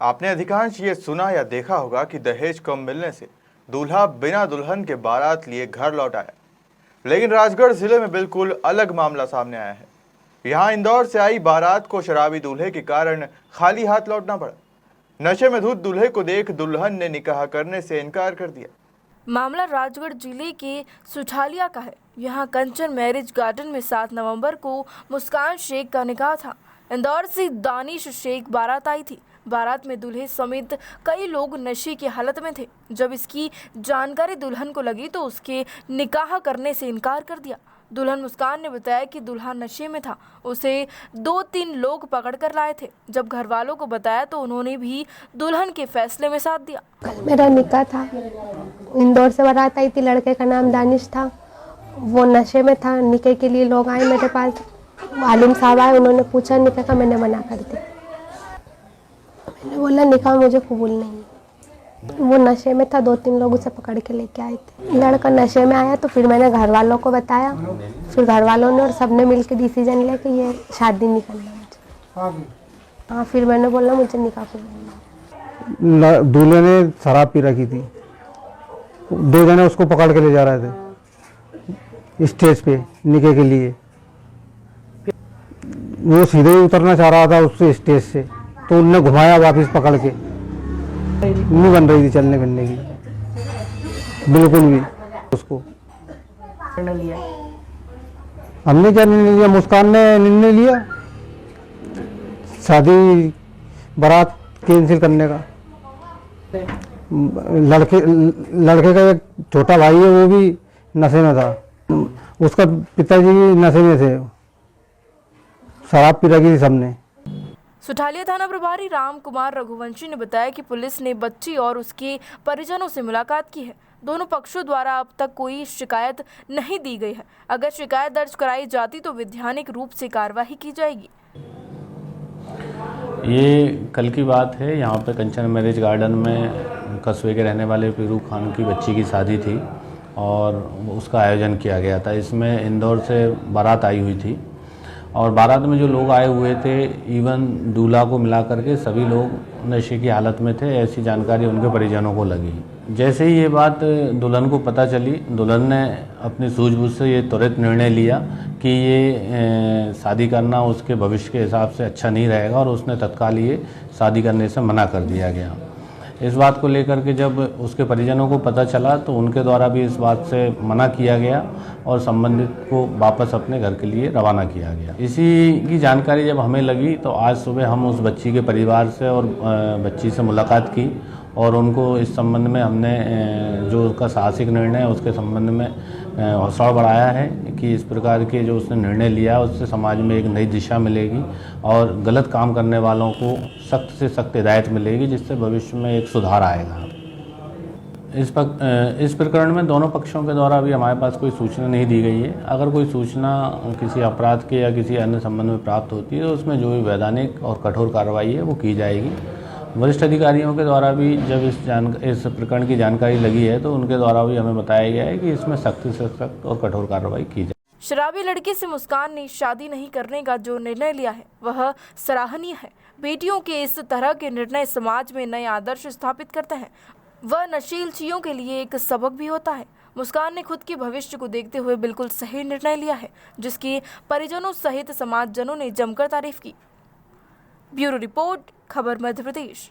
आपने अधिकांश ये सुना या देखा होगा कि दहेज कम मिलने से दूल्हा बिना दुल्हन के बारात लिए घर लौट आया। लेकिन राजगढ़ जिले में बिल्कुल अलग मामला सामने आया है। यहाँ इंदौर से आई बारात को शराबी दूल्हे के कारण खाली हाथ लौटना पड़ा। नशे में धुत दूल्हे को देख दुल्हन ने निकाह करने से इनकार कर दिया। मामला राजगढ़ जिले के सुठालिया का है। यहाँ कंचन मैरिज गार्डन में 7 नवंबर को मुस्कान शेख का निकाह था। इंदौर से दानिश शेख बारात आई थी। बारात में दूल्हे समेत कई लोग नशे की हालत में थे। जब इसकी जानकारी दुल्हन को लगी तो उसके निकाह करने से इनकार कर दिया। दुल्हन मुस्कान ने बताया कि दूल्हा नशे में था। उसे 2-3 लोग पकड़ कर लाए थे। जब घर वालों को बताया तो उन्होंने भी दुल्हन के फैसले में साथ दिया। कल मेरा निकाह था। इंदौर से बारात आई थी। लड़के का नाम दानिश था। वो नशे में था। निकाह के लिए लोग आए मेरे पास। आलिम साहब आए, उन्होंने पूछा निकाह का, मैंने मना कर दिया। मैंने बोला निकाह मुझे कबूल नहीं। वो नशे में था। 2-3 लोग उसे पकड़ के लेके आए थे। लड़का नशे में आया तो फिर मैंने घर वालों को बताया। फिर घर वालों ने और सबने मिलकर डिसीजन लिया कि ये शादी नहीं करना मुझे। हाँ, फिर मैंने बोला मुझे निकाह कबूल। दूल्हे ने शराब पी रखी थी। 2 जने उसको पकड़ के ले जा रहे थे स्टेज पे निकाह के लिए। वो सीधे ही उतरना चाह रहा था उससे स्टेज से, तो उनने घुमाया वापस पकड़ के। नहीं बन रही थी चलने फिरने की बिल्कुल भी। उसको हमने क्या निर्णय लिया, मुस्कान ने निर्णय लिया शादी बारात कैंसिल करने का। लड़के का एक छोटा भाई है, वो भी नशे में था। उसका पिताजी भी नशे में थे। शराब पी रखी थी सबने। सुठालिया थाना प्रभारी राम कुमार रघुवंशी ने बताया कि पुलिस ने बच्ची और उसके परिजनों से मुलाकात की है। दोनों पक्षों द्वारा अब तक कोई शिकायत नहीं दी गई है। अगर शिकायत दर्ज कराई जाती तो वैधानिक रूप से कार्रवाई की जाएगी। ये कल की बात है। यहाँ पे कंचन मैरिज गार्डन में कस्बे के रहने वाले पीरू खान की बच्ची की शादी थी और उसका आयोजन किया गया था। इसमें इंदौर से बारात आई हुई थी और बारात में जो लोग आए हुए थे, इवन दूल्हा को मिला करके सभी लोग नशे की हालत में थे। ऐसी जानकारी उनके परिजनों को लगी। जैसे ही ये बात दुल्हन को पता चली, दुल्हन ने अपनी सूझबूझ से ये त्वरित निर्णय लिया कि ये शादी करना उसके भविष्य के हिसाब से अच्छा नहीं रहेगा और उसने तत्काल ये शादी करने से मना कर दिया गया। इस बात को लेकर के जब उसके परिजनों को पता चला तो उनके द्वारा भी इस बात से मना किया गया और संबंधित को वापस अपने घर के लिए रवाना किया गया। इसी की जानकारी जब हमें लगी तो आज सुबह हम उस बच्ची के परिवार से और बच्ची से मुलाकात की और उनको इस संबंध में हमने जो उसका साहसिक निर्णय है उसके संबंध में हौसला बढ़ाया है कि इस प्रकार के जो उसने निर्णय लिया उससे समाज में एक नई दिशा मिलेगी और गलत काम करने वालों को सख्त से सख्त हिदायत मिलेगी, जिससे भविष्य में एक सुधार आएगा। इस प्रकरण में दोनों पक्षों के द्वारा अभी हमारे पास कोई सूचना नहीं दी गई है। अगर कोई सूचना किसी अपराध के या किसी अन्य संबंध में प्राप्त होती है तो उसमें जो भी वैधानिक और कठोर कार्रवाई है वो की जाएगी। वरिष्ठ अधिकारियों के द्वारा भी जब इस प्रकरण की जानकारी लगी है तो उनके द्वारा भी हमें बताया गया है कि इसमें सख्त से सख्त और कठोर कार्रवाई की जाए। शराबी लड़के से मुस्कान ने शादी नहीं करने का जो निर्णय लिया है वह सराहनीय है। बेटियों के इस तरह के निर्णय समाज में नए आदर्श स्थापित करते हैं। वह नशीलचियों के लिए एक सबक भी होता है। मुस्कान ने खुद के भविष्य को देखते हुए बिल्कुल सही निर्णय लिया है, जिसके परिजनों सहित समाजजनों ने जमकर तारीफ की। ब्यूरो रिपोर्ट, खबर मध्य प्रदेश।